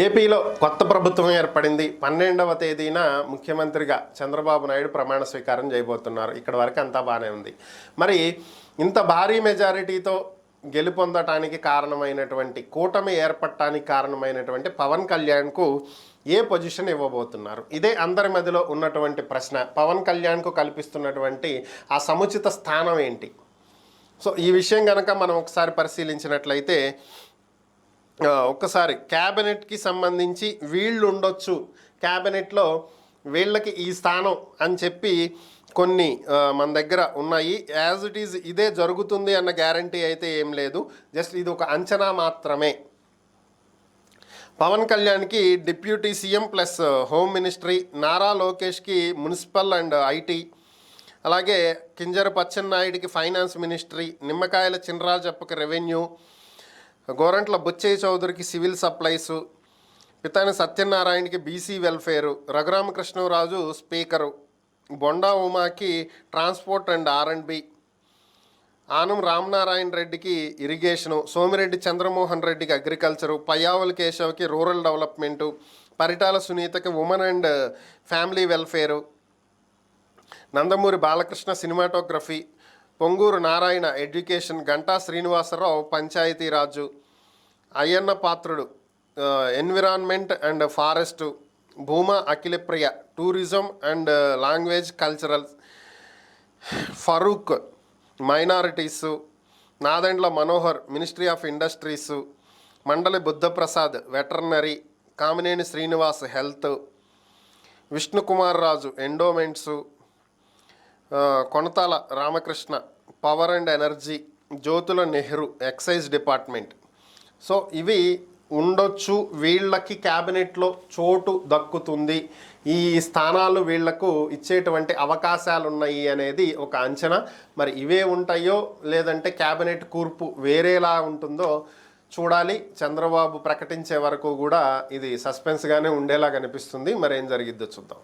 ఏపీలో కొత్త ప్రభుత్వం ఏర్పడింది. 12వ తేదీన ముఖ్యమంత్రిగా చంద్రబాబు నాయుడు ప్రమాణ స్వీకారం చేయబోతున్నారు. ఇక్కడ వరకు అంతా బాగానే ఉంది. మరి ఇంత భారీ మెజారిటీతో గెలుపొందటానికి కారణమైనటువంటి, కూటమి ఏర్పడటానికి కారణమైనటువంటి పవన్ కళ్యాణ్కు ఏ పొజిషన్ ఇవ్వబోతున్నారు? ఇదే అందరి మధ్యలో ఉన్నటువంటి ప్రశ్న. పవన్ కళ్యాణ్కు కల్పిస్తున్నటువంటి ఆ సముచిత స్థానం ఏంటి? సో ఈ విషయం కనుక మనం ఒకసారి పరిశీలించినట్లయితే, ఒక్కసారి క్యాబినెట్కి సంబంధించి వీళ్ళు ఉండొచ్చు, క్యాబినెట్లో వీళ్ళకి ఈ స్థానం అని చెప్పి కొన్ని మన దగ్గర ఉన్నాయి. యాజ్ ఇట్ ఈజ్ ఇదే జరుగుతుంది అన్న గ్యారంటీ అయితే ఏం లేదు. జస్ట్ ఇది ఒక అంచనా మాత్రమే. పవన్ కళ్యాణ్కి deputy CM plus home ministry, Nara లోకేష్కి మున్సిపల్ అండ్ ఐటీ, అలాగే కింజర పచ్చెన్నాయుడికి ఫైనాన్స్ మినిస్ట్రీ, నిమ్మకాయల చినరాజప్పకి రెవెన్యూ, గోరంట్ల బుచ్చయ్య చౌదరికి సివిల్ సప్లైసు, పితాని సత్యనారాయణకి BC welfare, Raghuramakrishnaraju speaker, Bonda ఉమాకి transport and R and B, Anam Ramanarayana రెడ్డికి ఇరిగేషను, సోమిరెడ్డి చంద్రమోహన్ రెడ్డికి అగ్రికల్చరు, పయ్యావుల కేశవ్కి రూరల్ డెవలప్మెంటు, పరిటాల సునీతకి women and family welfare, Nandamuri Balakrishna cinematography, Ponguru Narayana education, Ganta Srinivasa Rao Panchayati Raj, Ayyanna Patrudu environment and forest, Bhuma Akhila Priya tourism and language cultural, Farooq minorities, Nadendla Manohar ministry of industries, Mandali Buddha Prasad veterinary, Kamineni Srinivas health, Vishnukumar Raju endowments, Konathala Ramakrishna power and energy, Jyothula Nehru excise department. So ఇవి ఉండొచ్చు, వీళ్ళకి క్యాబినెట్లో చోటు దక్కుతుంది, ఈ స్థానాలు వీళ్లకు ఇచ్చేటువంటి అవకాశాలు ఉన్నాయి అనేది ఒక అంచనా. మరి ఇవే ఉంటాయో లేదంటే క్యాబినెట్ కూర్పు వేరేలా ఉంటుందో చూడాలి. చంద్రబాబు ప్రకటించే వరకు కూడా ఇది సస్పెన్స్గానే ఉండేలా కనిపిస్తుంది. మరి ఏం జరిగిద్దో చూద్దాం.